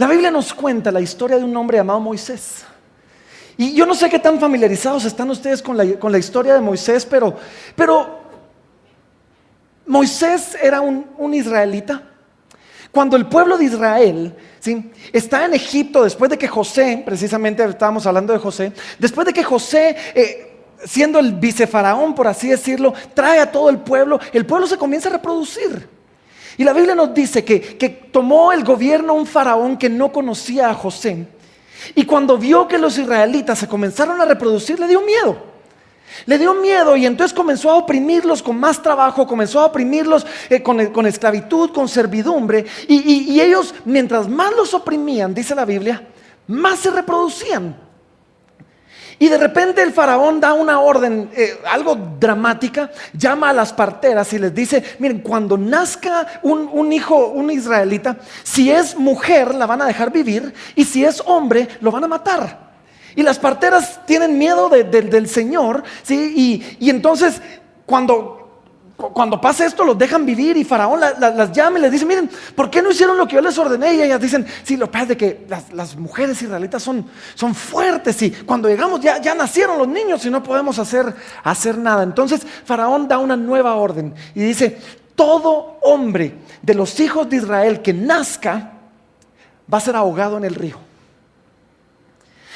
La Biblia nos cuenta la historia de un hombre llamado Moisés. Y yo no sé qué tan familiarizados están ustedes con la historia de Moisés, pero Moisés era un israelita. Cuando el pueblo de Israel, ¿sí?, está en Egipto, después de que José, precisamente estábamos hablando de José, después de que José, siendo el vicefaraón, por así decirlo, trae a todo el pueblo se comienza a reproducir. Y la Biblia nos dice que tomó el gobierno un faraón que no conocía a José. Y cuando vio que los israelitas se comenzaron a reproducir, le dio miedo. Le dio miedo y entonces comenzó a oprimirlos con más trabajo, comenzó a oprimirlos con esclavitud, con servidumbre. Y ellos, mientras más los oprimían, dice la Biblia, más se reproducían. Y de repente el faraón da una orden, algo dramática, llama a las parteras y les dice: miren, cuando nazca un hijo, un israelita, si es mujer la van a dejar vivir y si es hombre lo van a matar. Y las parteras tienen miedo del Señor, ¿sí? Y entonces cuando pasa esto los dejan vivir y Faraón las llama y les dice: miren, ¿por qué no hicieron lo que yo les ordené? Y ellas dicen: sí, lo que pasa es de que las mujeres israelitas son fuertes y cuando llegamos ya nacieron los niños y no podemos hacer nada. Entonces Faraón da una nueva orden y dice: todo hombre de los hijos de Israel que nazca va a ser ahogado en el río.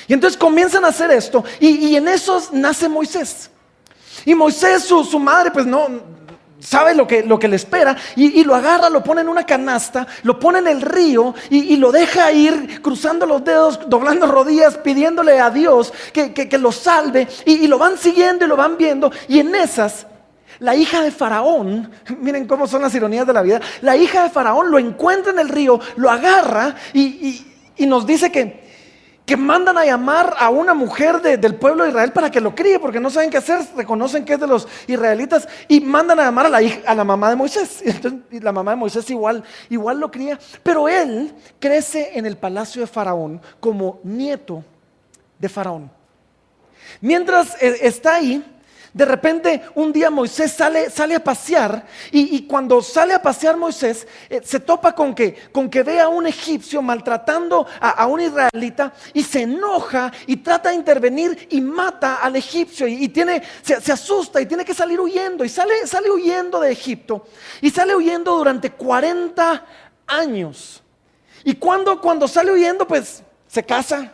Y entonces comienzan a hacer esto y en esos nace Moisés. Y Moisés, su madre, pues no sabe lo que le espera y lo agarra, lo pone en una canasta, lo pone en el río y lo deja ir cruzando los dedos, doblando rodillas, pidiéndole a Dios que lo salve y lo van siguiendo y lo van viendo. Y en esas, la hija de Faraón, miren cómo son las ironías de la vida, la hija de Faraón lo encuentra en el río, lo agarra y nos dice que mandan a llamar a una mujer del pueblo de Israel para que lo críe, porque no saben qué hacer, reconocen que es de los israelitas, y mandan a llamar a la mamá de Moisés. Entonces, y la mamá de Moisés igual lo cría, pero él crece en el palacio de Faraón como nieto de Faraón. Mientras está ahí, de repente un día Moisés sale a pasear y cuando sale a pasear Moisés se topa con que ve a un egipcio maltratando a un israelita y se enoja y trata de intervenir y mata al egipcio y se asusta y tiene que salir huyendo y sale huyendo de Egipto y sale huyendo durante 40 años. Y cuando sale huyendo, pues se casa,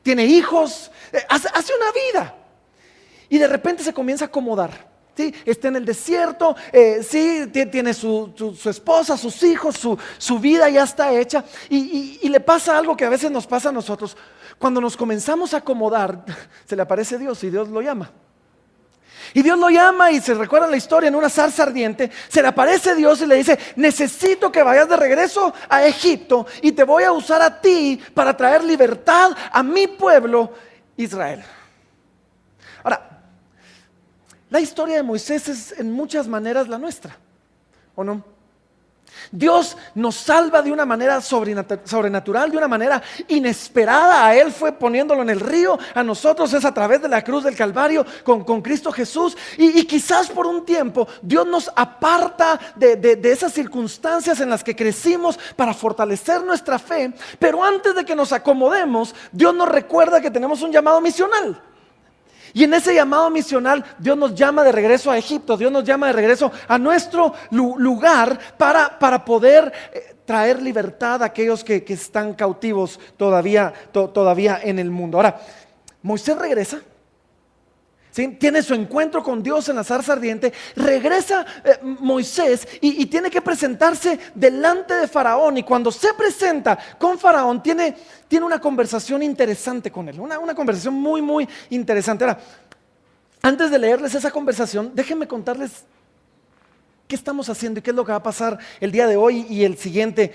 tiene hijos, hace una vida. Y de repente se comienza a acomodar, ¿sí? Está en el desierto, sí, tiene su esposa, sus hijos, su vida ya está hecha. Y le pasa algo que a veces nos pasa a nosotros. Cuando nos comenzamos a acomodar, se le aparece Dios y Dios lo llama. Y Dios lo llama y se recuerda la historia en una zarza ardiente. Se le aparece Dios y le dice: necesito que vayas de regreso a Egipto y te voy a usar a ti para traer libertad a mi pueblo Israel. Ahora, la historia de Moisés es en muchas maneras la nuestra, ¿o no? Dios nos salva de una manera sobrenatural, de una manera inesperada. A Él fue poniéndolo en el río, a nosotros es a través de la cruz del Calvario con Cristo Jesús. Y quizás por un tiempo Dios nos aparta de esas circunstancias en las que crecimos para fortalecer nuestra fe. Pero antes de que nos acomodemos, Dios nos recuerda que tenemos un llamado misional. Y en ese llamado misional Dios nos llama de regreso a Egipto, Dios nos llama de regreso a nuestro lugar para poder traer libertad a aquellos que están cautivos todavía en el mundo. Ahora, Moisés regresa, ¿sí? Tiene su encuentro con Dios en la zarza ardiente, regresa Moisés y tiene que presentarse delante de Faraón. Y cuando se presenta con Faraón tiene una conversación interesante con él, una conversación muy, muy interesante. Ahora, antes de leerles esa conversación, déjenme contarles qué estamos haciendo y qué es lo que va a pasar el día de hoy y el siguiente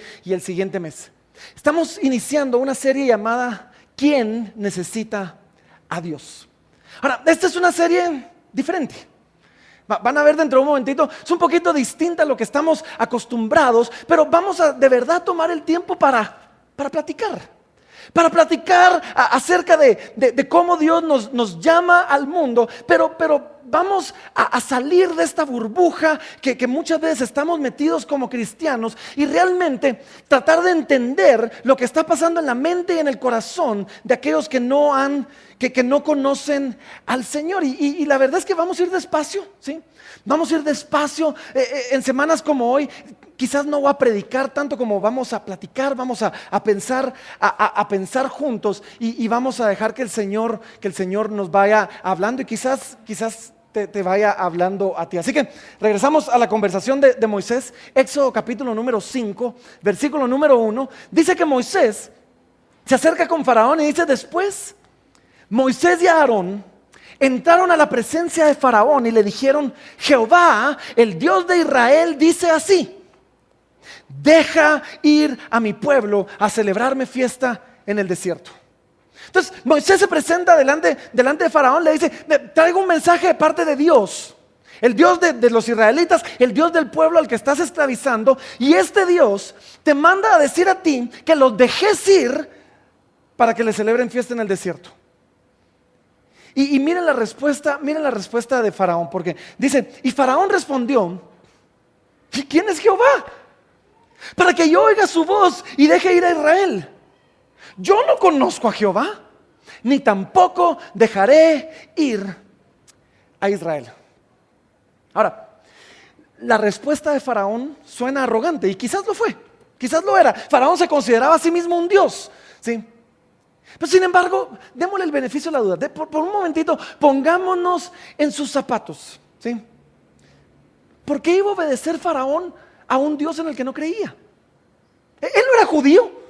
mes. Estamos iniciando una serie llamada ¿Quién necesita a Dios? Ahora, esta es una serie diferente. Van a ver dentro de un momentito, es un poquito distinta a lo que estamos acostumbrados, pero vamos a de verdad tomar el tiempo para platicar. Para platicar acerca de cómo Dios nos llama al mundo, pero vamos a salir de esta burbuja que muchas veces estamos metidos como cristianos y realmente tratar de entender lo que está pasando en la mente y en el corazón de aquellos que no conocen al Señor. Y la verdad es que vamos a ir despacio, ¿sí? Vamos a ir despacio. En semanas como hoy quizás no voy a predicar tanto como vamos a platicar, vamos a pensar juntos y vamos a dejar que el Señor nos vaya hablando y quizás te vaya hablando a ti. Así que regresamos a la conversación de Moisés. Éxodo capítulo número 5, versículo número 1. Dice que Moisés se acerca con Faraón y dice: después Moisés y Aarón entraron a la presencia de Faraón y le dijeron: Jehová, el Dios de Israel, dice así: deja ir a mi pueblo a celebrarme fiesta en el desierto. Entonces Moisés se presenta delante de Faraón, le dice: traigo un mensaje de parte de Dios, el Dios de los israelitas, el Dios del pueblo al que estás esclavizando, y este Dios te manda a decir a ti que los dejes ir para que le celebren fiesta en el desierto. Y miren la respuesta de Faraón, porque dice: y Faraón respondió: ¿y quién es Jehová para que yo oiga su voz y deje ir a Israel? Yo no conozco a Jehová, ni tampoco dejaré ir a Israel. Ahora, la respuesta de Faraón suena arrogante, y quizás lo fue, quizás lo era. Faraón se consideraba a sí mismo un dios, ¿sí? Pero sin embargo, démosle el beneficio de la duda. Por un momentito, pongámonos en sus zapatos, ¿sí? ¿Por qué iba a obedecer Faraón a un Dios en el que no creía? Él no era judío,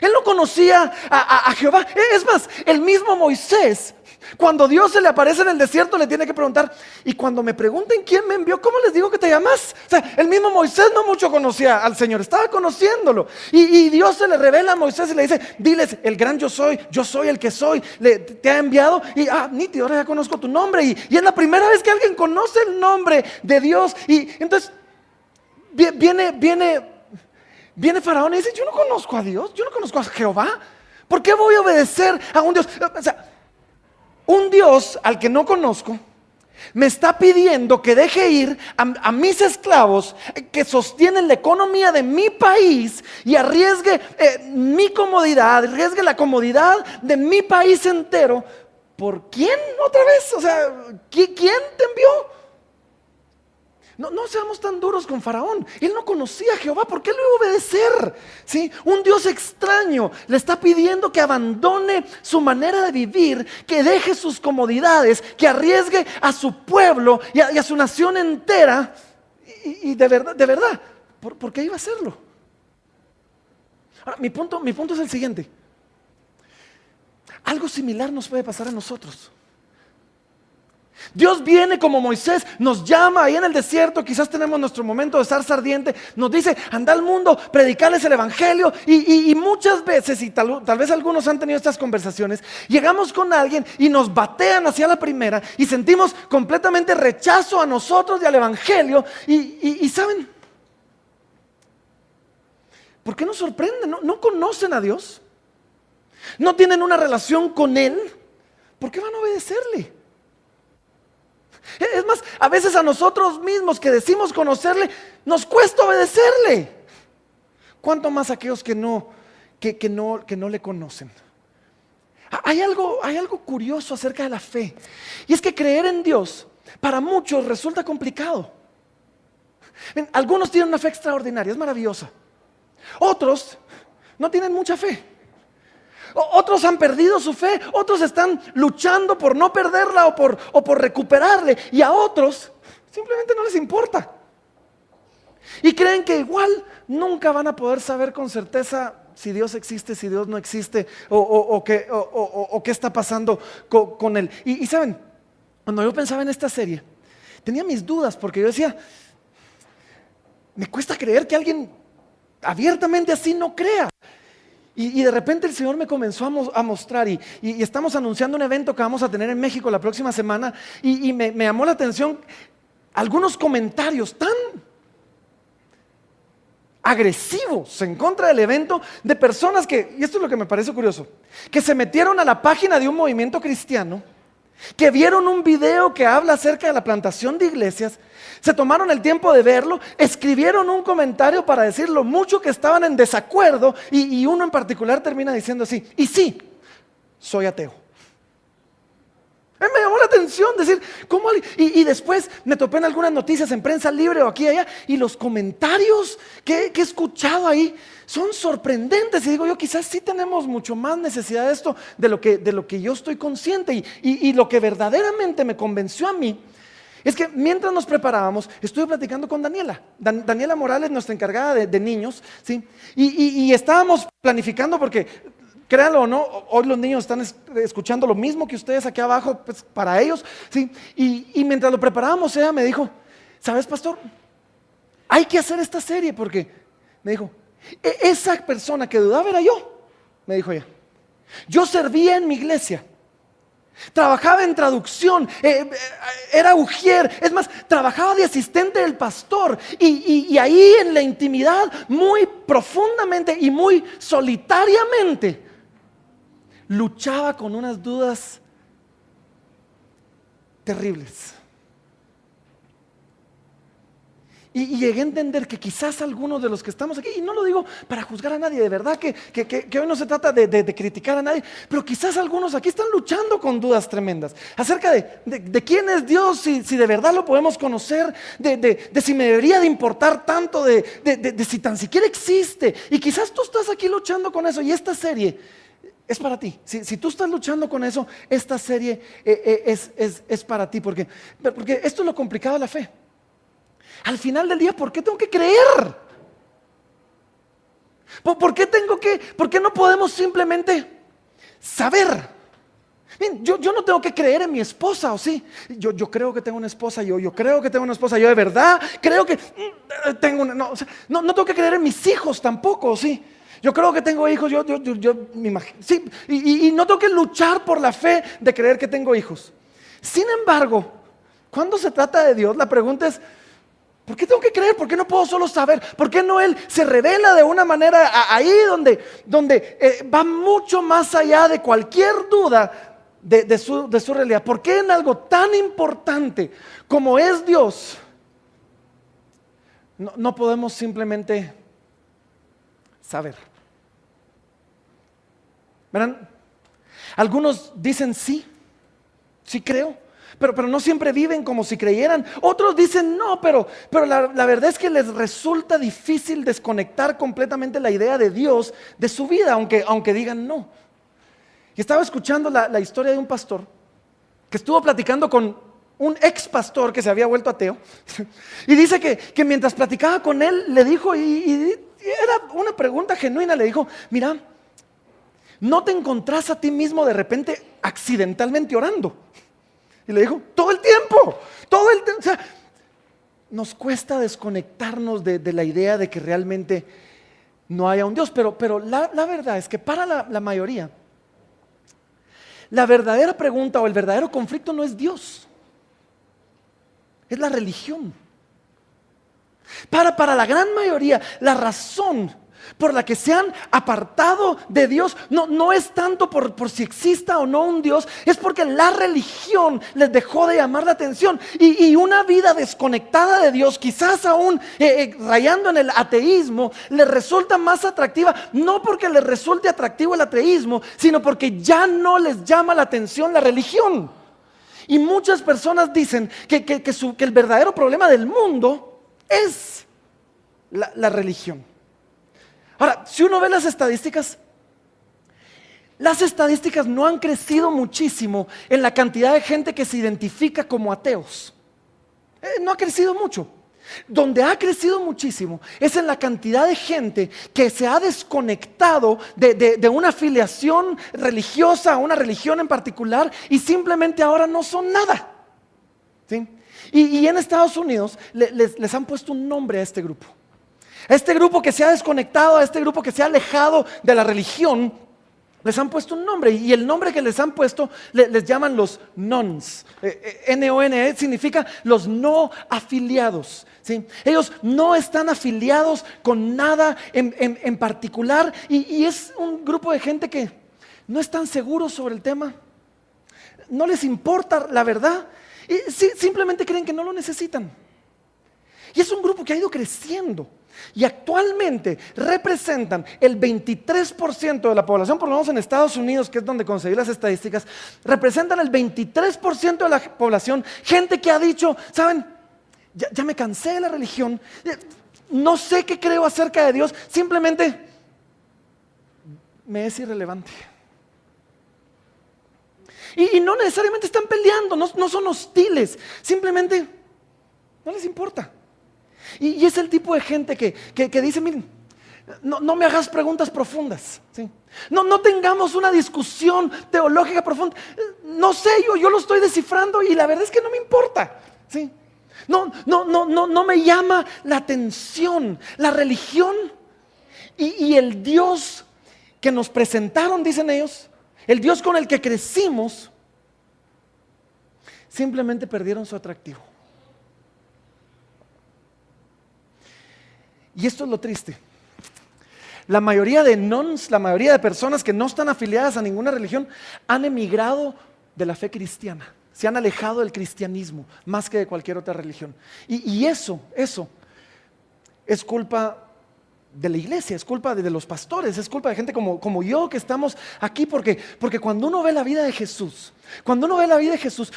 él no conocía a Jehová. Es más, el mismo Moisés, cuando Dios se le aparece en el desierto, le tiene que preguntar: y cuando me pregunten quién me envió, ¿cómo les digo que te llamas? O sea, el mismo Moisés no mucho conocía al Señor, estaba conociéndolo. Y Dios se le revela a Moisés y le dice: diles, el gran yo soy el que soy, te ha enviado. Y nítido, ahora ya conozco tu nombre. Y es la primera vez que alguien conoce el nombre de Dios. Y entonces viene Faraón y dice: yo no conozco a Dios, yo no conozco a Jehová. ¿Por qué voy a obedecer a un Dios? O sea, un Dios al que no conozco me está pidiendo que deje ir a mis esclavos que sostienen la economía de mi país y arriesgue mi comodidad, arriesgue la comodidad de mi país entero. ¿Por quién otra vez? O sea, ¿quién te envió? No seamos tan duros con Faraón. Él no conocía a Jehová. ¿Por qué le iba a obedecer? ¿Sí? Un Dios extraño le está pidiendo que abandone su manera de vivir, que deje sus comodidades, que arriesgue a su pueblo y a su nación entera. Y de verdad, ¿por qué iba a hacerlo? Ahora, mi punto es el siguiente. Algo similar nos puede pasar a nosotros. Dios viene como Moisés, nos llama ahí en el desierto, quizás tenemos nuestro momento de zarza ardiente, nos dice: anda al mundo, predicarles el evangelio. Y muchas veces, y tal vez algunos han tenido estas conversaciones, llegamos con alguien y nos batean hacia la primera y sentimos completamente rechazo a nosotros y al evangelio. Y ¿saben por qué nos sorprende? No conocen a Dios, no tienen una relación con Él. ¿Por qué van a obedecerle? Es más, a veces a nosotros mismos que decimos conocerle, nos cuesta obedecerle. ¿Cuánto más aquellos que no le conocen? Hay algo curioso acerca de la fe, y es que creer en Dios para muchos resulta complicado. Algunos tienen una fe extraordinaria, es maravillosa. Otros no tienen mucha fe. Otros han perdido su fe, otros están luchando por no perderla o por recuperarle, y a otros simplemente no les importa. Y creen que igual nunca van a poder saber con certeza si Dios existe, si Dios no existe, o qué está pasando con Él. Y saben, cuando yo pensaba en esta serie, tenía mis dudas, porque yo decía: me cuesta creer que alguien abiertamente así no crea. Y de repente el Señor me comenzó a mostrar, y estamos anunciando un evento que vamos a tener en México la próxima semana, y me llamó la atención algunos comentarios tan agresivos en contra del evento de personas que, y esto es lo que me parece curioso, que se metieron a la página de un movimiento cristiano que vieron un video que habla acerca de la plantación de iglesias, se tomaron el tiempo de verlo, escribieron un comentario para decir lo mucho que estaban en desacuerdo y uno en particular termina diciendo así: y sí, soy ateo. Me llamó la atención decir, ¿cómo? Y después me topé en algunas noticias en Prensa Libre o aquí y allá, y los comentarios que he escuchado ahí son sorprendentes. Y digo yo, quizás sí tenemos mucho más necesidad de esto de lo que yo estoy consciente. Y lo que verdaderamente me convenció a mí es que mientras nos preparábamos, estuve platicando con Daniela. Daniela Morales, nuestra encargada de niños, ¿sí? Y estábamos planificando porque, créanlo o no, hoy los niños están escuchando lo mismo que ustedes aquí abajo, pues para ellos, ¿sí? Y mientras lo preparábamos, ella me dijo, ¿sabes, pastor? Hay que hacer esta serie porque, me dijo, esa persona que dudaba era yo, me dijo ella. Yo servía en mi iglesia, trabajaba en traducción, era ujier, es más, trabajaba de asistente del pastor y ahí en la intimidad, muy profundamente y muy solitariamente, luchaba con unas dudas terribles. Y llegué a entender que quizás algunos de los que estamos aquí, y no lo digo para juzgar a nadie, de verdad que hoy no se trata de criticar a nadie, pero quizás algunos aquí están luchando con dudas tremendas acerca de quién es Dios, si de verdad lo podemos conocer, de si me debería de importar tanto, de si tan siquiera existe. Y quizás tú estás aquí luchando con eso y esta serie es para ti. Si tú estás luchando con eso, esta serie es para ti, porque esto es lo complicado de la fe. Al final del día, ¿por qué tengo que creer? ¿Por qué no podemos simplemente saber? Bien, yo no tengo que creer en mi esposa, ¿o sí? Yo creo que tengo una esposa, yo creo que tengo una esposa, yo de verdad creo que tengo una... No, o sea, no tengo que creer en mis hijos tampoco, ¿o sí? Yo creo que tengo hijos, yo me imagino, sí, y no tengo que luchar por la fe de creer que tengo hijos. Sin embargo, cuando se trata de Dios, la pregunta es, ¿por qué tengo que creer? ¿Por qué no puedo solo saber? ¿Por qué no Él se revela de una manera ahí donde va mucho más allá de cualquier duda de su realidad? ¿Por qué en algo tan importante como es Dios no podemos simplemente saber? ¿Verán? Algunos dicen sí creo. Pero no siempre viven como si creyeran. Otros dicen no, pero la verdad es que les resulta difícil desconectar completamente la idea de Dios de su vida, aunque digan no. Y estaba escuchando la historia de un pastor que estuvo platicando con un ex pastor que se había vuelto ateo. Y dice que mientras platicaba con él, le dijo, y era una pregunta genuina, le dijo, mira, ¿no te encontrás a ti mismo de repente accidentalmente orando? Y le dijo, todo el tiempo. O sea, nos cuesta desconectarnos de la idea de que realmente no haya un Dios. Pero la verdad es que para la mayoría, la verdadera pregunta o el verdadero conflicto no es Dios, es la religión. Para la gran mayoría, la razón por la que se han apartado de Dios no es tanto por si exista o no un Dios, es porque la religión les dejó de llamar la atención y una vida desconectada de Dios, quizás aún rayando en el ateísmo, les resulta más atractiva, no porque les resulte atractivo el ateísmo, sino porque ya no les llama la atención la religión. Y muchas personas dicen que el verdadero problema del mundo es la religión. Ahora, si uno ve las estadísticas no han crecido muchísimo en la cantidad de gente que se identifica como ateos. No ha crecido mucho. Donde ha crecido muchísimo es en la cantidad de gente que se ha desconectado de una afiliación religiosa a una religión en particular y simplemente ahora no son nada. ¿Sí? Y en Estados Unidos les han puesto un nombre a este grupo. A este grupo que se ha desconectado, a este grupo que se ha alejado de la religión, les han puesto un nombre. Y el nombre que les han puesto les llaman los nones. N-O-N-E significa los no afiliados. ¿Sí? Ellos no están afiliados con nada en particular. Y es un grupo de gente que no están seguros sobre el tema. no les importa la verdad. Y simplemente creen que no lo necesitan. Y es un grupo que ha ido creciendo. Y actualmente representan el 23% de la población, por lo menos en Estados Unidos, que es donde conseguí las estadísticas, representan el 23% de la población, gente que ha dicho, ¿saben? Ya me cansé de la religión, no sé qué creo acerca de Dios, simplemente me es irrelevante. Y no necesariamente están peleando, no son hostiles, simplemente no les importa. Y es el tipo de gente que dice, miren, no me hagas preguntas profundas, ¿sí? No tengamos una discusión teológica profunda. No sé, yo lo estoy descifrando y la verdad es que no me importa, ¿sí? No me llama la atención la religión y el Dios que nos presentaron, dicen ellos, el Dios con el que crecimos, simplemente perdieron su atractivo. Y esto es lo triste. La mayoría de nones, la mayoría de personas que no están afiliadas a ninguna religión, han emigrado de la fe cristiana. Se han alejado del cristianismo más que de cualquier otra religión. Y eso es culpa de la iglesia, es culpa de los pastores, es culpa de gente como yo que estamos aquí porque cuando uno ve la vida de Jesús,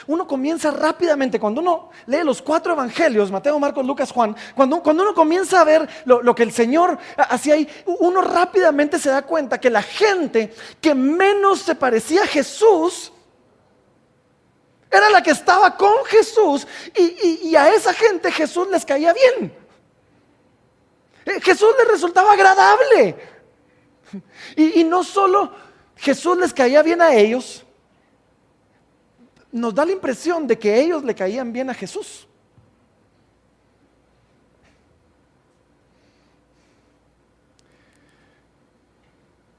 uno comienza rápidamente, cuando uno lee los 4 evangelios, Mateo, Marcos, Lucas, Juan, cuando uno comienza a ver lo que el Señor hacía ahí, uno rápidamente se da cuenta que la gente que menos se parecía a Jesús era la que estaba con Jesús y a esa gente Jesús les caía bien. Jesús les resultaba agradable. Y no solo Jesús les caía bien a ellos, nos da la impresión de que ellos le caían bien a Jesús.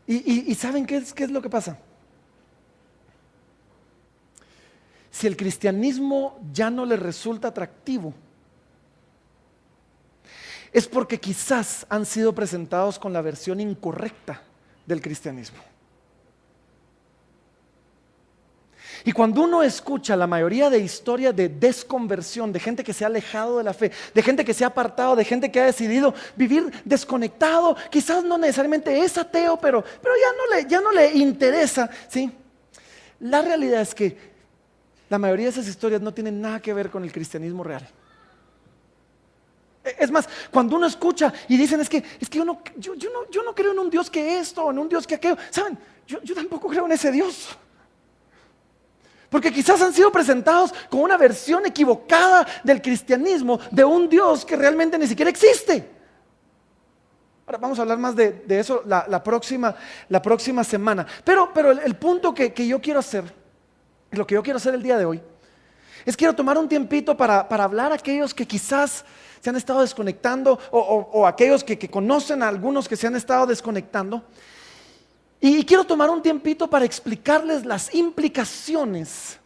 ¿Y saben qué es lo que pasa? Si el cristianismo ya no les resulta atractivo, es porque quizás han sido presentados con la versión incorrecta del cristianismo. Y cuando uno escucha la mayoría de historias de desconversión, de gente que se ha alejado de la fe, de gente que se ha apartado, de gente que ha decidido vivir desconectado, quizás no necesariamente es ateo, pero ya no le interesa, ¿sí? La realidad es que la mayoría de esas historias no tienen nada que ver con el cristianismo real. Es más, cuando uno escucha y dicen es que yo no creo en un Dios que esto, en un Dios que aquello, ¿saben? Yo tampoco creo en ese Dios. Porque quizás han sido presentados con una versión equivocada del cristianismo, de un Dios que realmente ni siquiera existe. Ahora vamos a hablar más de eso la próxima semana. Pero el punto que yo quiero hacer, lo que yo quiero hacer el día de hoy, es quiero tomar un tiempito para hablar a aquellos que quizás se han estado desconectando o aquellos que conocen a algunos que se han estado desconectando. Y quiero tomar un tiempito para explicarles las implicaciones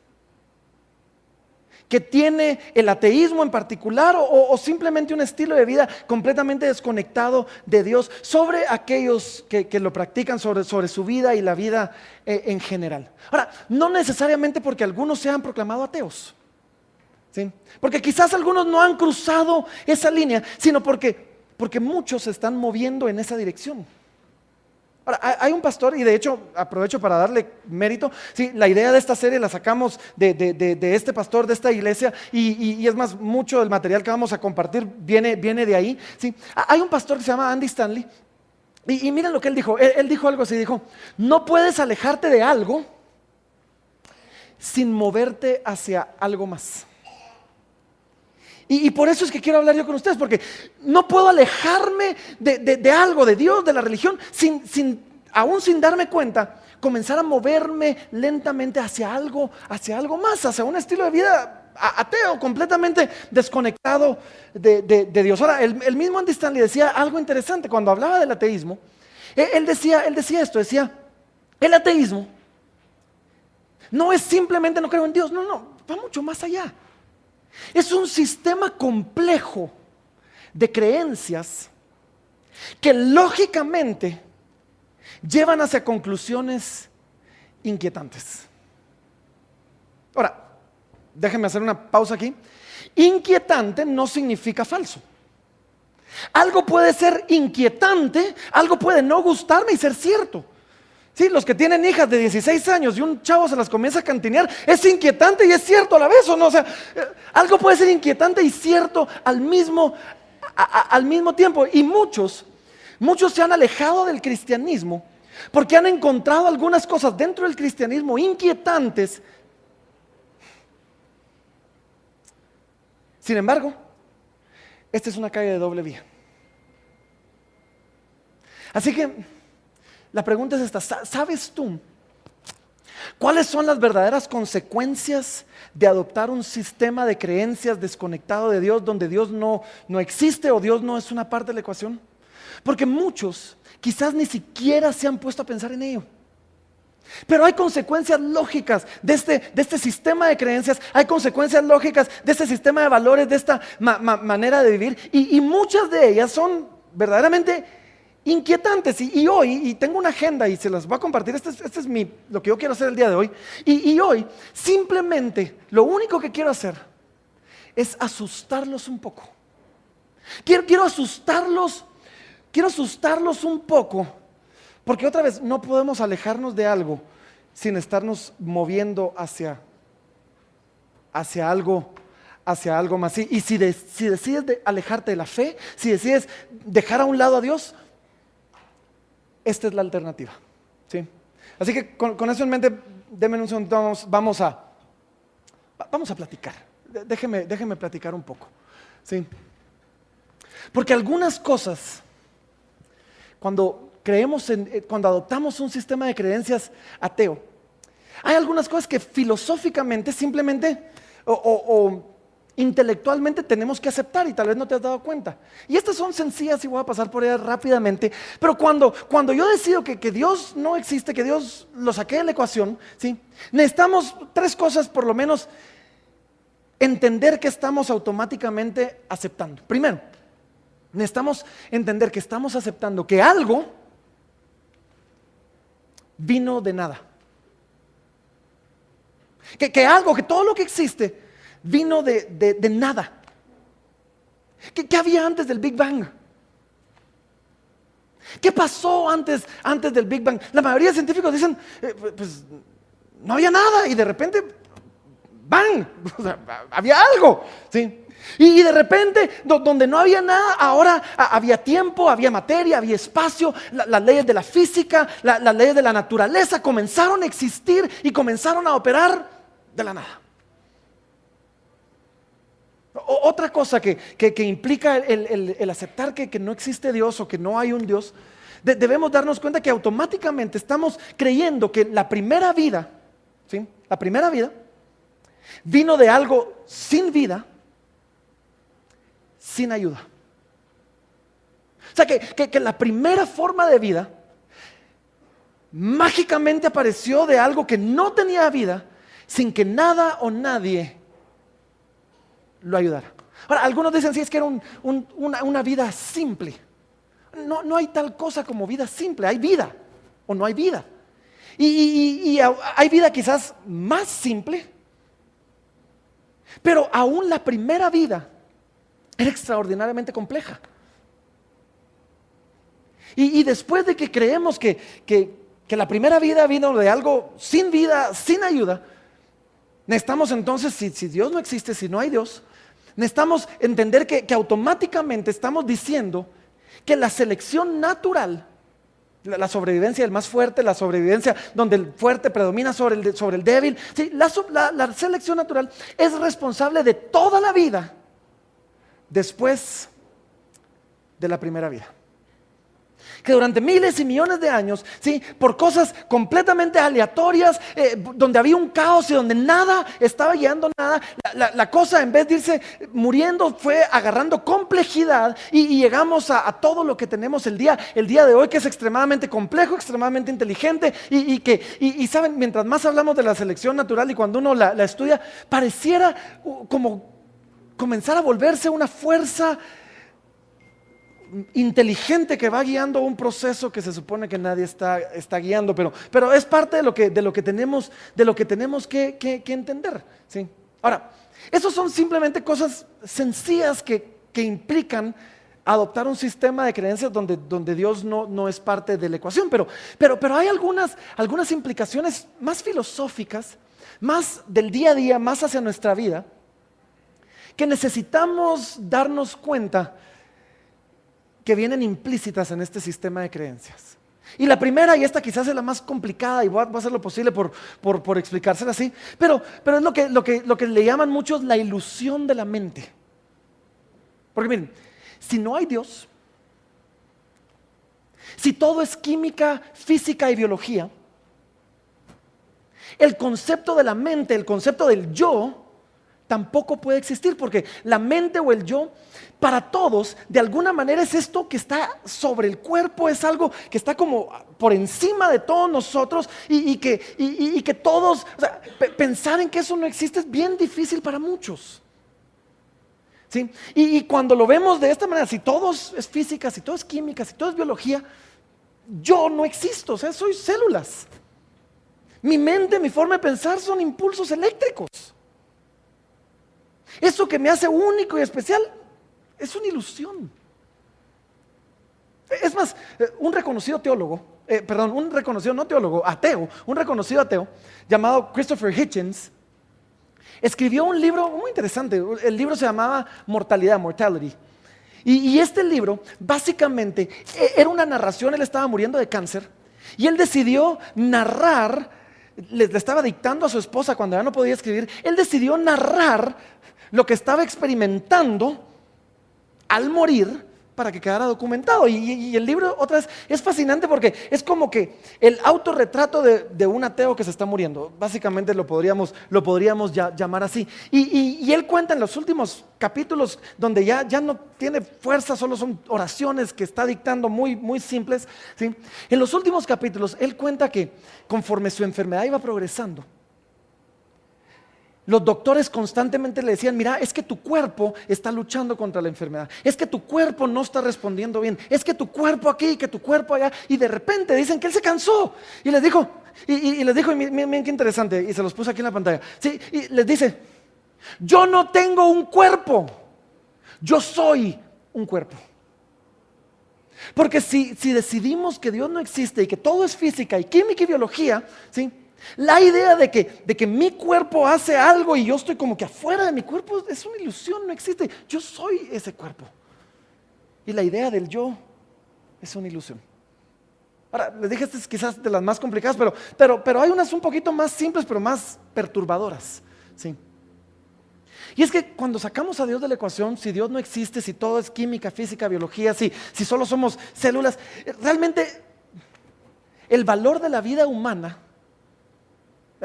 que tiene el ateísmo en particular o simplemente un estilo de vida completamente desconectado de Dios sobre aquellos que lo practican, sobre su vida y la vida en general. Ahora, no necesariamente porque algunos se han proclamado ateos, ¿sí? Porque quizás algunos no han cruzado esa línea, sino porque muchos se están moviendo en esa dirección. Ahora, hay un pastor, y de hecho aprovecho para darle mérito, ¿sí? La idea de esta serie la sacamos de este pastor, de esta iglesia, y es más, mucho del material que vamos a compartir viene de ahí, ¿sí? Hay un pastor que se llama Andy Stanley, y miren lo que él dijo. Él dijo algo así, dijo: no puedes alejarte de algo sin moverte hacia algo más. Y por eso es que quiero hablar yo con ustedes, porque no puedo alejarme de algo, de Dios, de la religión, aún sin darme cuenta, comenzar a moverme lentamente hacia algo más, hacia un estilo de vida ateo, completamente desconectado de Dios. Ahora, el mismo Andy Stanley decía algo interesante cuando hablaba del ateísmo. Él decía esto, decía: el ateísmo no es simplemente no creo en Dios, no, va mucho más allá. Es un sistema complejo de creencias que lógicamente llevan hacia conclusiones inquietantes. Ahora, déjenme hacer una pausa aquí. Inquietante no significa falso. Algo puede ser inquietante, algo puede no gustarme y ser cierto. Sí, los que tienen hijas de 16 años y un chavo se las comienza a cantinear, es inquietante y es cierto a la vez, ¿o no? O sea, algo puede ser inquietante y cierto al mismo tiempo. Y muchos se han alejado del cristianismo porque han encontrado algunas cosas dentro del cristianismo inquietantes. Sin embargo, esta es una calle de doble vía. Así que la pregunta es esta: ¿sabes tú cuáles son las verdaderas consecuencias de adoptar un sistema de creencias desconectado de Dios, donde Dios no existe o Dios no es una parte de la ecuación? Porque muchos quizás ni siquiera se han puesto a pensar en ello. Pero hay consecuencias lógicas de este sistema de creencias, hay consecuencias lógicas de este sistema de valores, de esta manera de vivir, y muchas de ellas son verdaderamente inquietantes. Y hoy, y tengo una agenda y se las voy a compartir, este es lo que yo quiero hacer el día de hoy, y hoy simplemente lo único que quiero hacer es asustarlos un poco. Quiero asustarlos un poco. Porque otra vez, no podemos alejarnos de algo sin estarnos moviendo hacia algo más. Y si decides alejarte de la fe, si decides dejar a un lado a Dios, esta es la alternativa, ¿sí? Así que con eso en mente, denme un segundo, vamos a platicar. Déjeme platicar un poco, ¿sí? Porque algunas cosas, cuando adoptamos un sistema de creencias ateo, hay algunas cosas que filosóficamente simplemente o intelectualmente tenemos que aceptar y tal vez no te has dado cuenta. Y estas son sencillas y voy a pasar por ellas rápidamente. Pero cuando yo decido que Dios no existe, que Dios lo saqué de la ecuación, ¿sí? Necesitamos tres cosas por lo menos entender que estamos automáticamente aceptando. Primero, necesitamos entender que estamos aceptando que algo vino de nada. Que todo lo que existe vino de nada. ¿Qué había antes del Big Bang? ¿Qué pasó antes del Big Bang? La mayoría de científicos dicen, pues no había nada y de repente, ¡bang! O sea, había algo, ¿sí? Y de repente, donde no había nada, ahora había tiempo, había materia, había espacio, las leyes de la física, las leyes de la naturaleza comenzaron a existir y comenzaron a operar de la nada. Otra cosa que implica el aceptar que no existe Dios o que no hay un Dios, debemos darnos cuenta que automáticamente estamos creyendo que la primera vida, ¿sí? La primera vida vino de algo sin vida, sin ayuda. O sea que la primera forma de vida mágicamente apareció de algo que no tenía vida, sin que nada o nadie lo ayudara. Ahora, algunos dicen, sí, es que era una vida simple. No hay tal cosa como vida simple, hay vida o no hay vida. Y hay vida quizás más simple, pero aún la primera vida era extraordinariamente compleja. Y después de que creemos que la primera vida vino de algo sin vida, sin ayuda, necesitamos entonces, si Dios no existe, si no hay Dios, necesitamos entender que automáticamente estamos diciendo que la selección natural, la sobrevivencia del más fuerte, la sobrevivencia donde el fuerte predomina sobre el débil, ¿sí? La selección natural es responsable de toda la vida después de la primera vida. Que durante miles y millones de años, ¿sí? Por cosas completamente aleatorias, donde había un caos y donde nada estaba guiando nada, la cosa, en vez de irse muriendo, fue agarrando complejidad y llegamos a todo lo que tenemos el día de hoy, que es extremadamente complejo, extremadamente inteligente y saben, mientras más hablamos de la selección natural y cuando uno la estudia, pareciera como comenzar a volverse una fuerza inteligente que va guiando un proceso que se supone que nadie está guiando, pero es parte de lo que tenemos que entender, ¿sí? Ahora, esos son simplemente cosas sencillas que implican adoptar un sistema de creencias donde Dios no es parte de la ecuación, pero hay algunas implicaciones más filosóficas, más del día a día, más hacia nuestra vida, que necesitamos darnos cuenta que vienen implícitas en este sistema de creencias. Y la primera, y esta quizás es la más complicada, y voy a hacer lo posible por explicársela así, pero es lo que le llaman muchos la ilusión de la mente. Porque miren, si no hay Dios, si todo es química, física y biología, el concepto de la mente, el concepto del yo, tampoco puede existir, porque la mente o el yo, para todos, de alguna manera es esto que está sobre el cuerpo, es algo que está como por encima de todos nosotros y que todos, o sea, pensar en que eso no existe es bien difícil para muchos. ¿Sí? Y cuando lo vemos de esta manera, si todo es física, si todo es química, si todo es biología, yo no existo, o sea, soy células. Mi mente, mi forma de pensar son impulsos eléctricos. Eso que me hace único y especial es una ilusión. Es más, un reconocido ateo, llamado Christopher Hitchens, escribió un libro muy interesante. El libro se llamaba Mortality. Y este libro básicamente era una narración. Él estaba muriendo de cáncer y él decidió narrar, le estaba dictando a su esposa cuando ya no podía escribir, él decidió narrar lo que estaba experimentando al morir para que quedara documentado. Y el libro, otra vez, es fascinante porque es como que el autorretrato de un ateo que se está muriendo. Básicamente lo podríamos llamar así. Y él cuenta en los últimos capítulos donde ya no tiene fuerza, solo son oraciones que está dictando muy, muy simples, ¿sí? En los últimos capítulos él cuenta que conforme su enfermedad iba progresando, los doctores constantemente le decían, mira, es que tu cuerpo está luchando contra la enfermedad, es que tu cuerpo no está respondiendo bien, es que tu cuerpo aquí, que tu cuerpo allá, y de repente dicen que él se cansó, y les dijo, y miren qué interesante, y se los puse aquí en la pantalla, ¿sí? Y les dice, yo no tengo un cuerpo, yo soy un cuerpo. Porque si decidimos que Dios no existe y que todo es física y química y biología, ¿sí? La idea de que mi cuerpo hace algo y yo estoy como que afuera de mi cuerpo es una ilusión, no existe. Yo soy ese cuerpo. Y la idea del yo es una ilusión. Ahora, les dije, esta es quizás de las más complicadas, pero hay unas un poquito más simples, pero más perturbadoras, ¿sí? Y es que cuando sacamos a Dios de la ecuación, si Dios no existe, si todo es química, física, biología, si solo somos células, realmente el valor de la vida humana,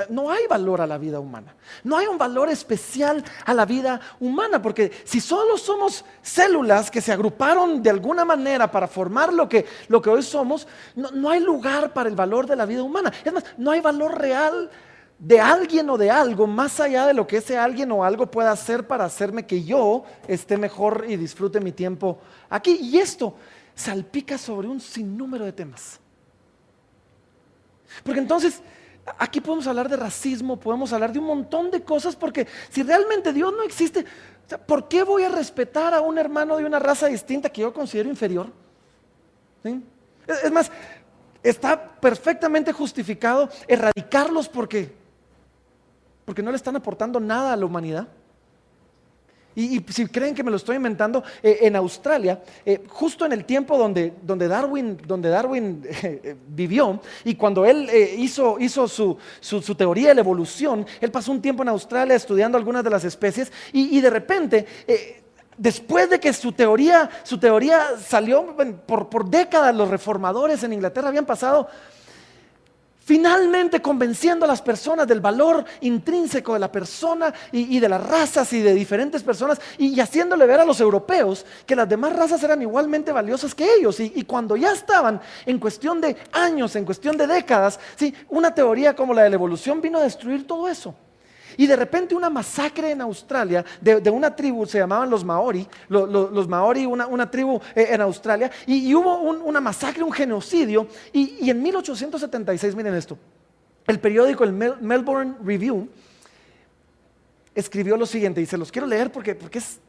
no hay valor a la vida humana, no hay un valor especial a la vida humana, porque si solo somos células que se agruparon de alguna manera para formar lo que hoy somos, no hay lugar para el valor de la vida humana. Es más, no hay valor real de alguien o de algo más allá de lo que ese alguien o algo pueda hacer para hacerme que yo esté mejor y disfrute mi tiempo aquí. Y esto salpica sobre un sinnúmero de temas, porque entonces aquí podemos hablar de racismo, podemos hablar de un montón de cosas, porque si realmente Dios no existe, o sea, ¿por qué voy a respetar a un hermano de una raza distinta que yo considero inferior? ¿Sí? Es más, está perfectamente justificado erradicarlos porque no le están aportando nada a la humanidad. Y si creen que me lo estoy inventando, en Australia, justo en el tiempo donde Darwin vivió, y cuando él hizo su teoría de la evolución, él pasó un tiempo en Australia estudiando algunas de las especies, y de repente, después de que su teoría salió por décadas, los reformadores en Inglaterra habían pasado finalmente convenciendo a las personas del valor intrínseco de la persona y de las razas y de diferentes personas, y haciéndole ver a los europeos que las demás razas eran igualmente valiosas que ellos. Y cuando ya estaban en cuestión de años, en cuestión de décadas, ¿sí? Una teoría como la de la evolución vino a destruir todo eso. Y de repente una masacre en Australia de una tribu, se llamaban los Maori, los Maori, una tribu en Australia, y hubo una masacre, un genocidio, y en 1876, miren esto, el periódico, el Melbourne Review, escribió lo siguiente, y se los quiero leer porque es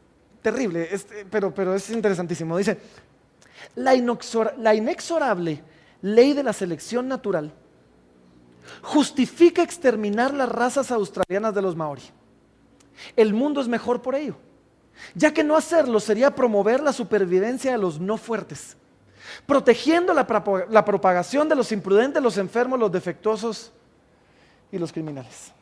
terrible, pero es interesantísimo. Dice: la inexorable ley de la selección natural justifica exterminar las razas australianas de los Maori. El mundo es mejor por ello, ya que no hacerlo sería promover la supervivencia de los no fuertes, protegiendo la propagación de los imprudentes, los enfermos, los defectuosos y los criminales.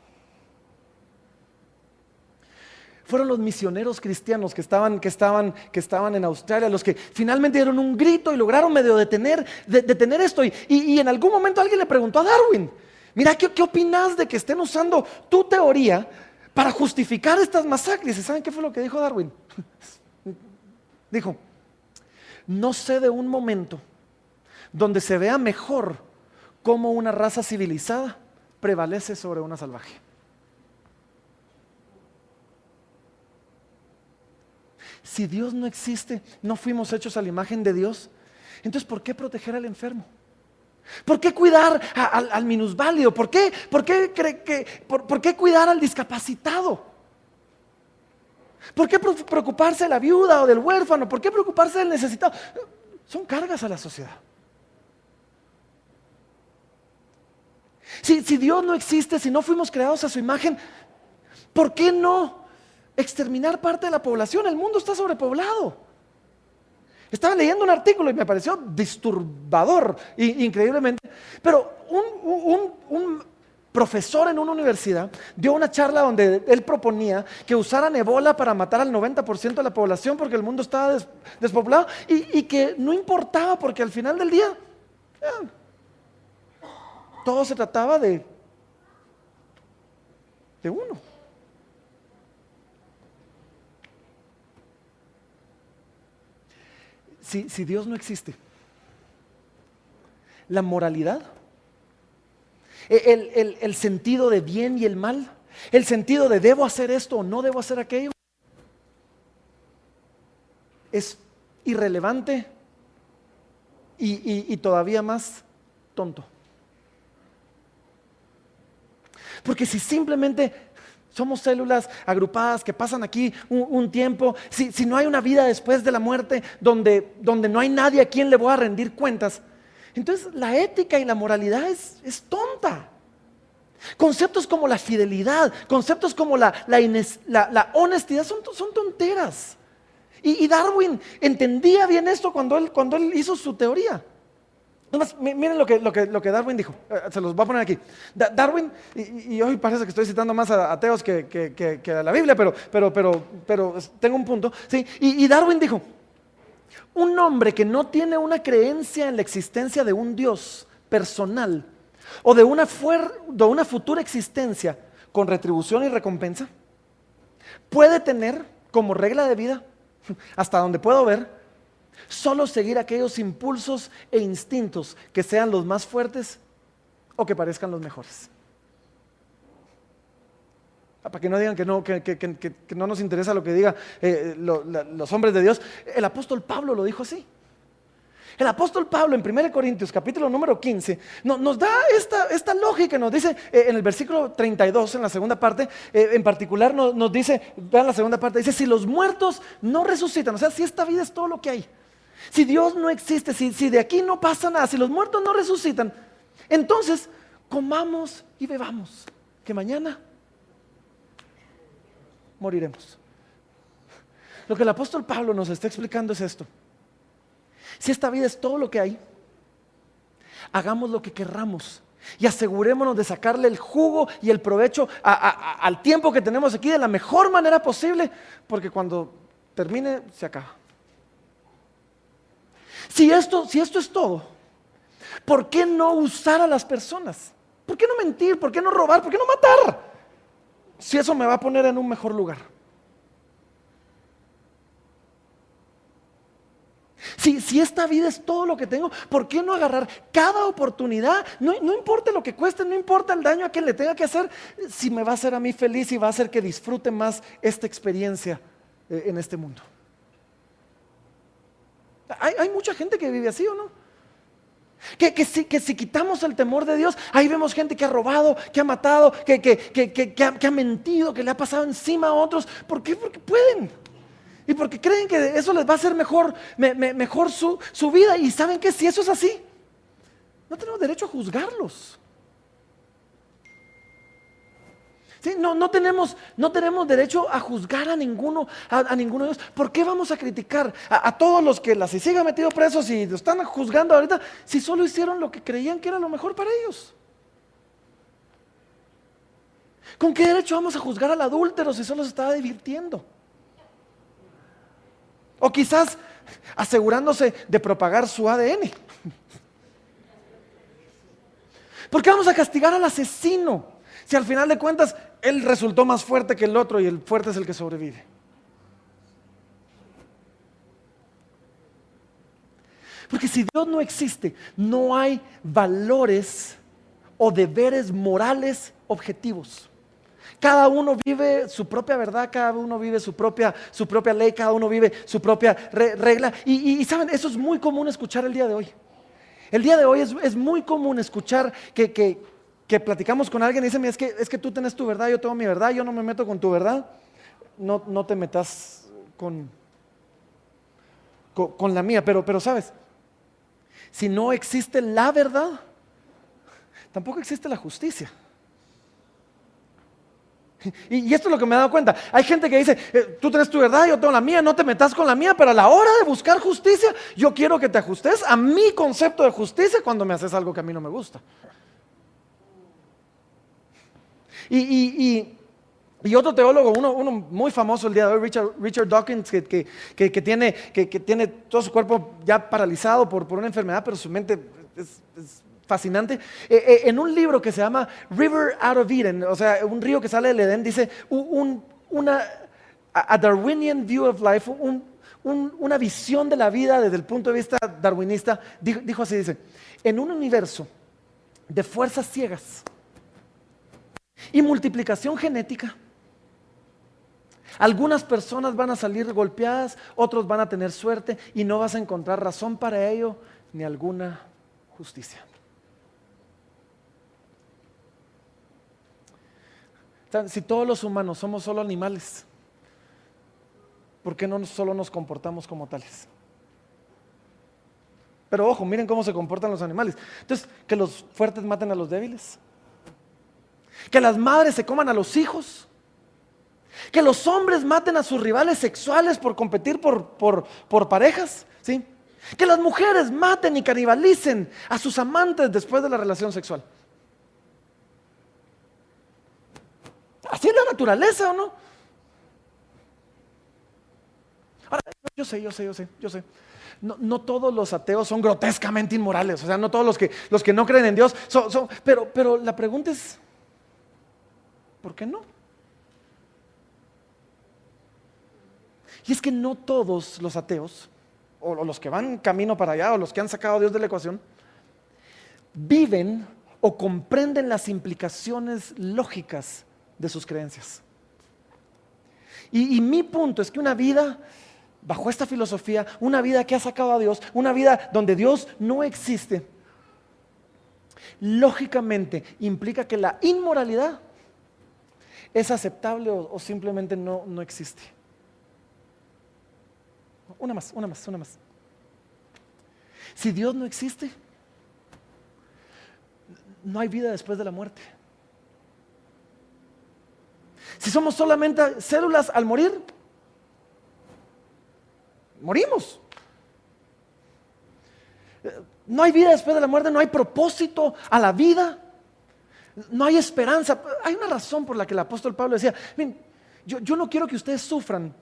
Fueron los misioneros cristianos que estaban en Australia los que finalmente dieron un grito y lograron medio detener esto. Y en algún momento alguien le preguntó a Darwin: mira, ¿qué opinas de que estén usando tu teoría para justificar estas masacres? ¿Y saben qué fue lo que dijo Darwin? Dijo: no sé de un momento donde se vea mejor cómo una raza civilizada prevalece sobre una salvaje. Si Dios no existe, no fuimos hechos a la imagen de Dios, entonces ¿por qué proteger al enfermo? ¿Por qué cuidar al minusválido? ¿Por qué cuidar al discapacitado? ¿Por qué preocuparse de la viuda o del huérfano? ¿Por qué preocuparse del necesitado? Son cargas a la sociedad. Si Dios no existe, si no fuimos creados a su imagen, ¿por qué no exterminar parte de la población? El mundo está sobrepoblado. Estaba leyendo un artículo y me pareció disturbador, increíblemente, pero un profesor en una universidad dio una charla donde él proponía que usaran ébola para matar al 90% de la población porque el mundo estaba despoblado, y que no importaba porque al final del día todo se trataba de uno. Si Dios no existe, la moralidad, el sentido de bien y el mal, el sentido de debo hacer esto o no debo hacer aquello, es irrelevante y todavía más tonto. Porque si simplemente somos células agrupadas que pasan aquí un tiempo, si no hay una vida después de la muerte donde no hay nadie a quien le voy a rendir cuentas, entonces la ética y la moralidad es tonta. Conceptos como la fidelidad, conceptos como la honestidad son tonteras. Y Darwin entendía bien esto cuando él hizo su teoría. Además, miren lo que Darwin dijo. Se los voy a poner aquí. Darwin, y hoy parece que estoy citando más a ateos que a la Biblia, pero tengo un punto, ¿sí? Y Darwin dijo: un hombre que no tiene una creencia en la existencia de un Dios personal o de una futura existencia con retribución y recompensa, puede tener como regla de vida, hasta donde puedo ver, solo seguir aquellos impulsos e instintos que sean los más fuertes o que parezcan los mejores. Para que no digan que no nos interesa lo que digan los hombres de Dios. El apóstol Pablo lo dijo así. El apóstol Pablo en 1 Corintios capítulo número 15 nos da esta lógica. Nos dice en el versículo 32, en la segunda parte, en particular nos dice, vean la segunda parte, dice: si los muertos no resucitan, o sea, si esta vida es todo lo que hay, si Dios no existe, si de aquí no pasa nada, si los muertos no resucitan, entonces comamos y bebamos, que mañana moriremos. Lo que el apóstol Pablo nos está explicando es esto: si esta vida es todo lo que hay, hagamos lo que querramos y asegurémonos de sacarle el jugo y el provecho al tiempo que tenemos aquí de la mejor manera posible, porque cuando termine se acaba. Si esto es todo, ¿por qué no usar a las personas? ¿Por qué no mentir? ¿Por qué no robar? ¿Por qué no matar? Si eso me va a poner en un mejor lugar. Si esta vida es todo lo que tengo, ¿por qué no agarrar cada oportunidad? No importa lo que cueste, no importa el daño a quien le tenga que hacer, si me va a hacer a mí feliz y va a hacer que disfrute más esta experiencia en este mundo. Hay mucha gente que vive así, ¿o no? Que si quitamos el temor de Dios, ahí vemos gente que ha robado, que ha matado, que ha mentido, que le ha pasado encima a otros. ¿Por qué? Porque pueden. Y porque creen que eso les va a hacer mejor su vida. Y saben que si eso es así, no tenemos derecho a juzgarlos. ¿Sí? No tenemos derecho a juzgar a ninguno de ellos. ¿Por qué vamos a criticar a todos los que las sigan metidos presos y lo están juzgando ahorita si solo hicieron lo que creían que era lo mejor para ellos? ¿Con qué derecho vamos a juzgar al adúltero si solo se estaba divirtiendo? O quizás asegurándose de propagar su ADN. ¿Por qué vamos a castigar al asesino si al final de cuentas él resultó más fuerte que el otro y el fuerte es el que sobrevive? Porque si Dios no existe, no hay valores o deberes morales objetivos. Cada uno vive su propia verdad, cada uno vive su propia ley, cada uno vive su propia regla. Y saben, eso es muy común escuchar el día de hoy. El día de hoy es muy común escuchar que platicamos con alguien y dicen, es que tú tienes tu verdad, yo tengo mi verdad, yo no me meto con tu verdad. No te metas con la mía, pero sabes, si no existe la verdad, tampoco existe la justicia. Y esto es lo que me he dado cuenta. Hay gente que dice, tú tienes tu verdad, yo tengo la mía, no te metas con la mía, pero a la hora de buscar justicia, yo quiero que te ajustes a mi concepto de justicia cuando me haces algo que a mí no me gusta. Y otro teólogo, uno muy famoso el día de hoy, Richard Dawkins, que tiene todo su cuerpo ya paralizado por una enfermedad, pero su mente es fascinante. En un libro que se llama River Out of Eden, o sea, un río que sale del Edén, dice a Darwinian view of life, una visión de la vida desde el punto de vista darwinista. Dijo así, dice, en un universo de fuerzas ciegas y multiplicación genética, algunas personas van a salir golpeadas, otros van a tener suerte y no vas a encontrar razón para ello ni alguna justicia. Si todos los humanos somos solo animales, ¿por qué no solo nos comportamos como tales? Pero ojo, miren cómo se comportan los animales. Entonces, que los fuertes maten a los débiles, que las madres se coman a los hijos, que los hombres maten a sus rivales sexuales por competir por parejas, ¿sí? Que las mujeres maten y canibalicen a sus amantes después de la relación sexual. Así es la naturaleza, ¿o no? Ahora, yo sé. No todos los ateos son grotescamente inmorales, o sea, no todos los que no creen en Dios son, pero la pregunta es, ¿por qué no? Y es que no todos los ateos, o los que van camino para allá, o los que han sacado a Dios de la ecuación, viven o comprenden las implicaciones lógicas de sus creencias. Y mi punto es que una vida bajo esta filosofía, una vida que ha sacado a Dios, una vida donde Dios no existe, lógicamente implica que la inmoralidad es aceptable o simplemente no existe. Una más. Si Dios no existe, no hay vida después de la muerte. Si somos solamente células al morir, morimos. No hay vida después de la muerte, no hay propósito a la vida, no hay esperanza. Hay una razón por la que el apóstol Pablo decía, miren, yo no quiero que ustedes sufran,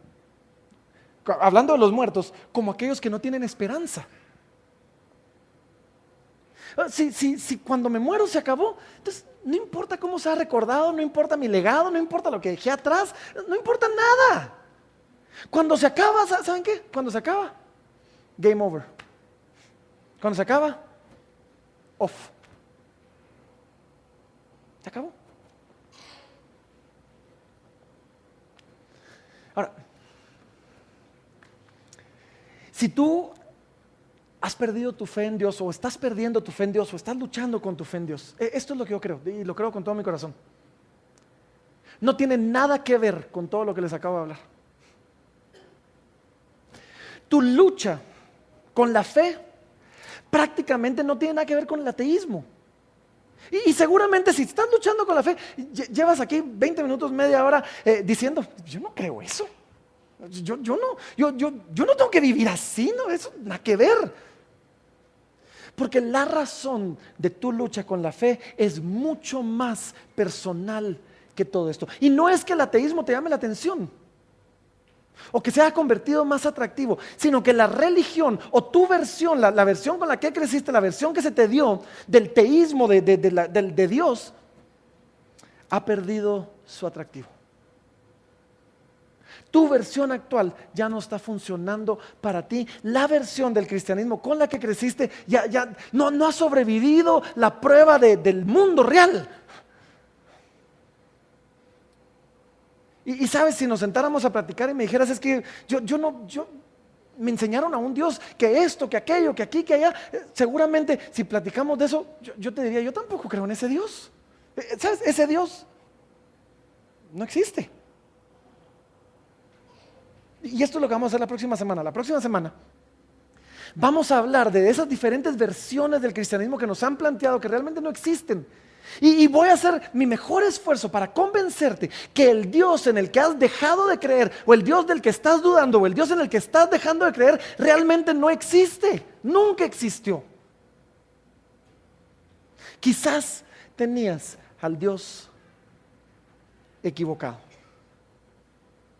hablando de los muertos, como aquellos que no tienen esperanza. Si cuando me muero se acabó, entonces no importa cómo se ha recordado, no importa mi legado, no importa lo que dejé atrás, no importa nada. Cuando se acaba, ¿saben qué? Cuando se acaba, game over. Cuando se acaba, off. Se acabó. Ahora, si tú has perdido tu fe en Dios, o estás perdiendo tu fe en Dios, o estás luchando con tu fe en Dios, esto es lo que yo creo, y lo creo con todo mi corazón. No tiene nada que ver con todo lo que les acabo de hablar. Tu lucha con la fe prácticamente no tiene nada que ver con el ateísmo. Y seguramente si estás luchando con la fe, llevas aquí 20 minutos, media hora diciendo, yo no creo eso. Yo no tengo que vivir así, no, eso nada que ver. Porque la razón de tu lucha con la fe es mucho más personal que todo esto. Y no es que el ateísmo te llame la atención o que se haya convertido más atractivo, sino que la religión o tu versión, la versión con la que creciste, la versión que se te dio del teísmo de Dios, ha perdido su atractivo. Tu versión actual ya no está funcionando para ti. La versión del cristianismo con la que creciste ya no ha sobrevivido la prueba del mundo real. Y sabes, si nos sentáramos a platicar y me dijeras, es que yo me enseñaron a un Dios que esto, que aquello, que aquí, que allá, seguramente si platicamos de eso, yo te diría, yo tampoco creo en ese Dios. ¿Sabes? Ese Dios no existe. Y esto es lo que vamos a hacer la próxima semana. La próxima semana vamos a hablar de esas diferentes versiones del cristianismo que nos han planteado que realmente no existen. Y voy a hacer mi mejor esfuerzo para convencerte que el Dios en el que has dejado de creer, o el Dios del que estás dudando, o el Dios en el que estás dejando de creer, realmente no existe, nunca existió. Quizás tenías al Dios equivocado.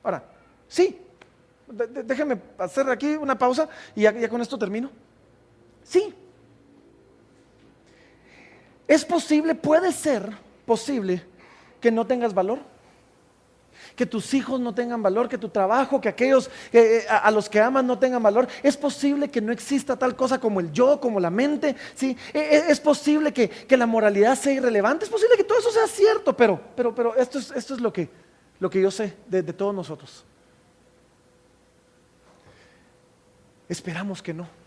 Ahora, sí, déjame hacer aquí una pausa y ya con esto termino. Sí. Es posible, puede ser posible que no tengas valor, que tus hijos no tengan valor, que tu trabajo, que aquellos a los que amas no tengan valor. Es posible que no exista tal cosa como el yo, como la mente, ¿sí? Es posible que la moralidad sea irrelevante, es posible que todo eso sea cierto, pero esto es lo que yo sé de todos nosotros. Esperamos que no.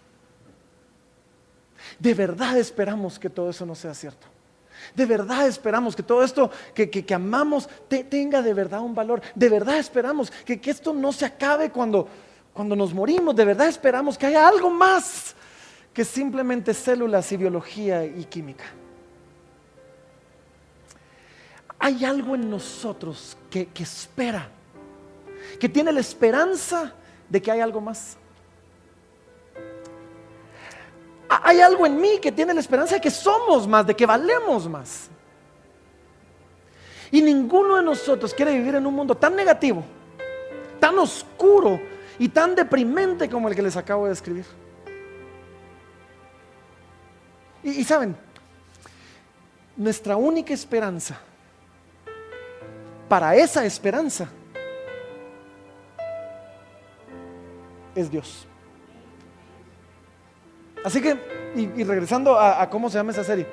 De verdad esperamos que todo eso no sea cierto. De verdad esperamos que todo esto que amamos tenga de verdad un valor. De verdad esperamos que esto no se acabe cuando nos morimos. De verdad esperamos que haya algo más que simplemente células y biología y química. Hay algo en nosotros que espera, que tiene la esperanza de que hay algo más. Hay algo en mí que tiene la esperanza de que somos más, de que valemos más. Y ninguno de nosotros quiere vivir en un mundo tan negativo, tan oscuro y tan deprimente como el que les acabo de describir. Y saben, nuestra única esperanza para esa esperanza es Dios. Así que, y regresando a cómo se llama esa serie,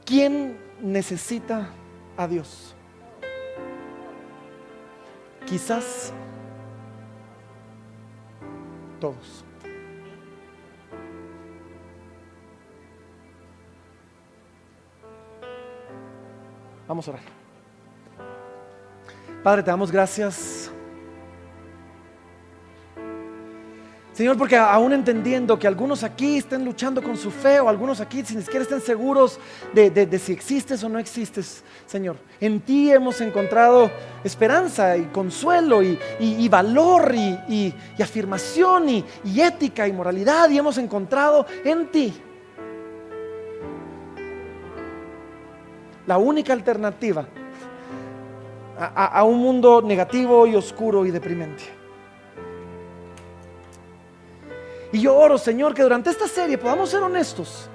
¿quién necesita a Dios? Quizás todos. Vamos a orar. Padre, te damos gracias, Señor, porque aún entendiendo que algunos aquí estén luchando con su fe, o algunos aquí ni siquiera estén seguros de si existes o no existes, Señor, en ti hemos encontrado esperanza y consuelo y valor y afirmación y ética y moralidad, y hemos encontrado en ti la única alternativa a un mundo negativo y oscuro y deprimente. Y yo oro, Señor, que durante esta serie podamos ser honestos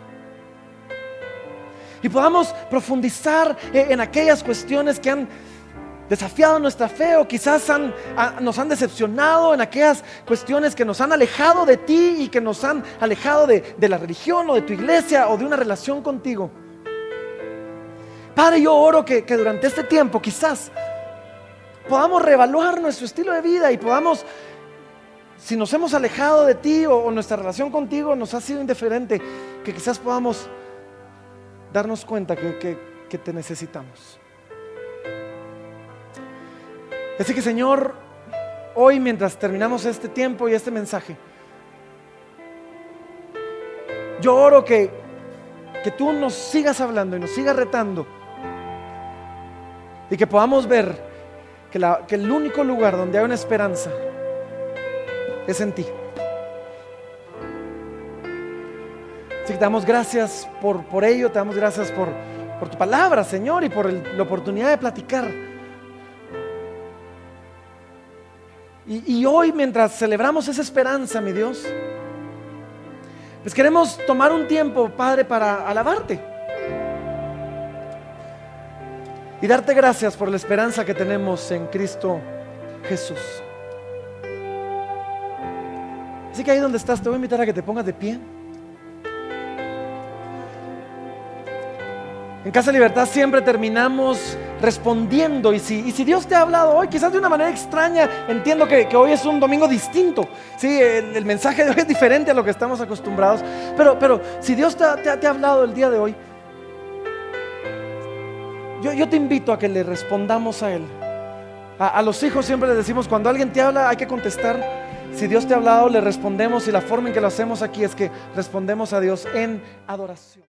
y podamos profundizar en aquellas cuestiones que han desafiado nuestra fe, o quizás nos han decepcionado en aquellas cuestiones que nos han alejado de ti y que nos han alejado de la religión o de tu iglesia o de una relación contigo. Padre, yo oro que durante este tiempo quizás podamos reevaluar nuestro estilo de vida y podamos, si nos hemos alejado de ti o nuestra relación contigo nos ha sido indiferente, que quizás podamos darnos cuenta que te necesitamos. Así que, Señor, hoy mientras terminamos este tiempo y este mensaje, yo oro que tú nos sigas hablando y nos sigas retando, y que podamos ver que el único lugar donde hay una esperanza es en ti. Así que te damos gracias por ello, te damos gracias por tu palabra, Señor, y por la oportunidad de platicar. Y hoy, mientras celebramos esa esperanza, mi Dios, pues queremos tomar un tiempo, Padre, para alabarte y darte gracias por la esperanza que tenemos en Cristo Jesús. Así que ahí donde estás, te voy a invitar a que te pongas de pie. En Casa Libertad siempre terminamos respondiendo, y si Dios te ha hablado hoy, quizás de una manera extraña, entiendo que hoy es un domingo distinto, ¿sí? El mensaje de hoy es diferente a lo que estamos acostumbrados, pero si Dios te ha hablado el día de hoy, yo te invito a que le respondamos a Él. A los hijos siempre les decimos, cuando alguien te habla hay que contestar. Si Dios te ha hablado, le respondemos, y la forma en que lo hacemos aquí es que respondemos a Dios en adoración.